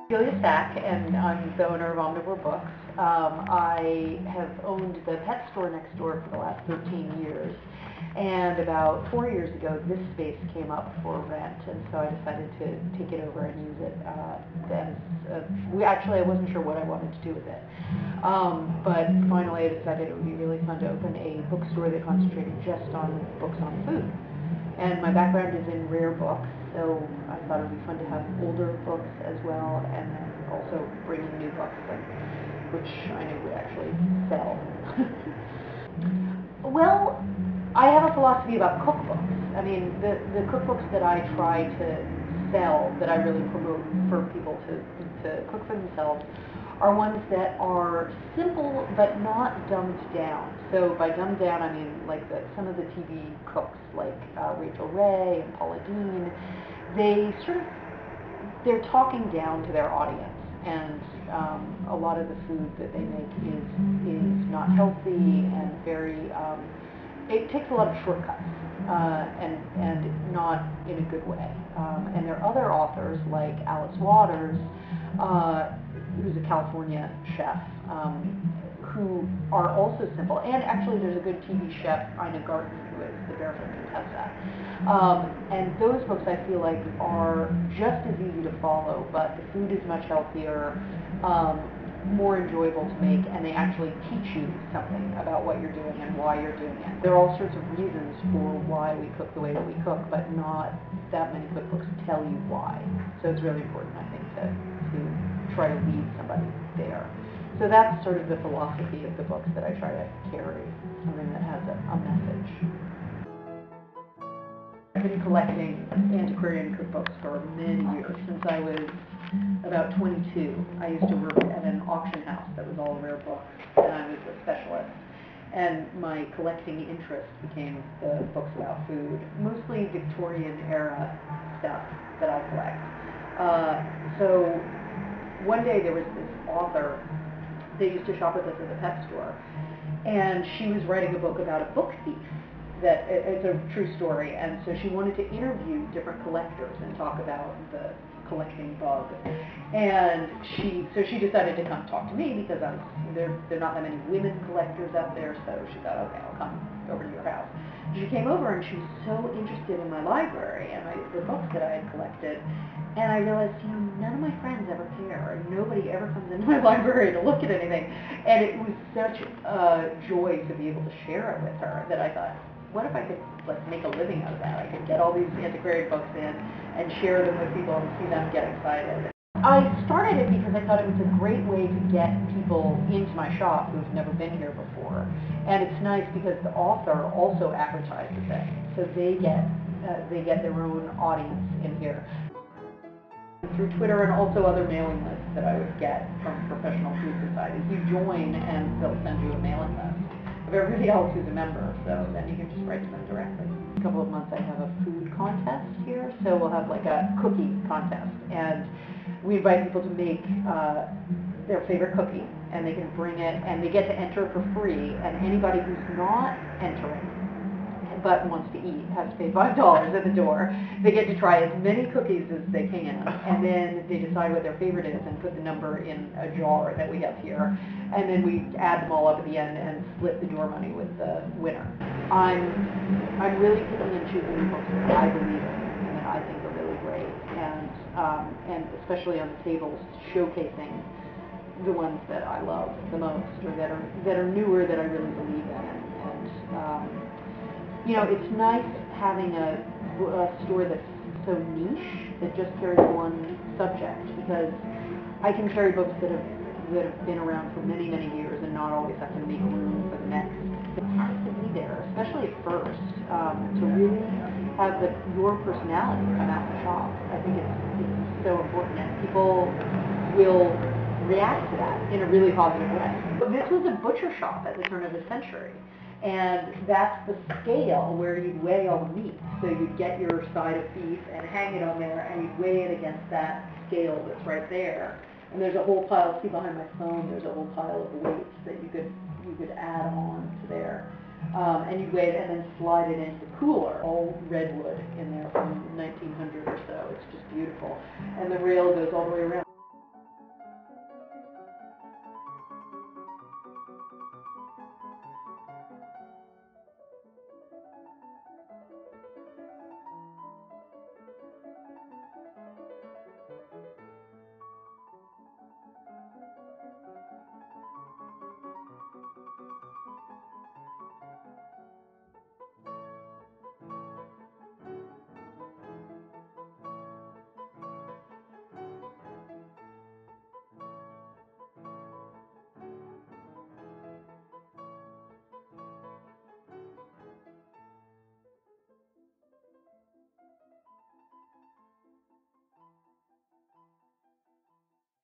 Julia Stack, and I'm the owner of Omnivore Books. I have owned the pet store next door for the last 13 years, and about 4 years ago, this space came up for rent, and so I decided to take it over and use it I wasn't sure what I wanted to do with it, but finally I decided it would be really fun to open a bookstore that concentrated just on books on food. And my background is in rare books, so I thought it would be fun to have older books as well, and then also bring in new books, which I knew would actually sell. Well, I have a philosophy about cookbooks. I mean, the cookbooks that I try to sell, that I really promote for people to cook for themselves, are ones that are simple but not dumbed down. So by dumbed down, I mean like some of the TV cooks, like Rachel Ray and Paula Deen. They're talking down to their audience, and a lot of the food that they make is not healthy and very. It takes a lot of shortcuts, and not in a good way. And there are other authors like Alice Waters, who's a California chef, who are also simple. And actually, there's a good TV chef, Ina Garten, who is the Barefoot Contessa. And those books, I feel like, are just as easy to follow, but the food is much healthier, more enjoyable to make, and they actually teach you something about what you're doing and why you're doing it. There are all sorts of reasons for why we cook the way that we cook, but not that many cookbooks tell you why. So it's really important, I think, to try to lead somebody there. So that's sort of the philosophy of the books that I try to carry, something that has a message. I've been collecting antiquarian cookbooks for many years, since I was about 22. I used to work at an auction house that was all rare books, and I was a specialist. And my collecting interest became the books about food, mostly Victorian era stuff that I collect. So one day there was this author that used to shop with us at the pet store, and she was writing a book about a book thief. It's a true story, and so she wanted to interview different collectors and talk about the collecting bug. And she decided to come talk to me because there are not that many women collectors out there, so she thought, okay, I'll come over to your house. She came over and she was so interested in my library and the books that I had collected, and I realized, none of my friends ever care, and nobody ever comes into my library to look at anything. And it was such a joy to be able to share it with her that I thought, what if I could make a living out of that? I could get all these antiquarian books in and share them with people and see them get excited. I started it because I thought it was a great way to get people into my shop who've never been here before. And it's nice because the author also advertises it, so they get their own audience in here. Through Twitter and also other mailing lists that I would get from professional food societies. You join and they'll send you a mailing list of everybody else who's a member, so then you can just write to them directly. In a couple of months I have a food contest here, so we'll have like a cookie contest, and we invite people to make their favorite cookie, and they can bring it, and they get to enter for free, and anybody who's not entering but wants to eat has to pay $5 at the door. They get to try as many cookies as they can, and then they decide what their favorite is and put the number in a jar that we have here, and then we add them all up at the end and split the door money with the winner. I'm really picking and choosing the books that I believe in and that I think are really great, and especially on the tables, showcasing the ones that I love the most, or that are newer, that I really believe in, and it's nice having a store that's so niche that just carries one subject, because I can carry books that have been around for many, many years and not always have to make room for the next. It has to be there, especially at first, to really have your personality come out in the shop. I think it's so important, and people will react to that in a really positive way. This was a butcher shop at the turn of the century, and that's the scale where you'd weigh all the meat. So you'd get your side of beef and hang it on there, and you'd weigh it against that scale that's right there. And there's a whole pile, see behind my phone, there's a whole pile of weights that you could add on to there. And you'd weigh it and then slide it into the cooler. All redwood in there from 1900 or so. It's just beautiful. And the rail goes all the way around.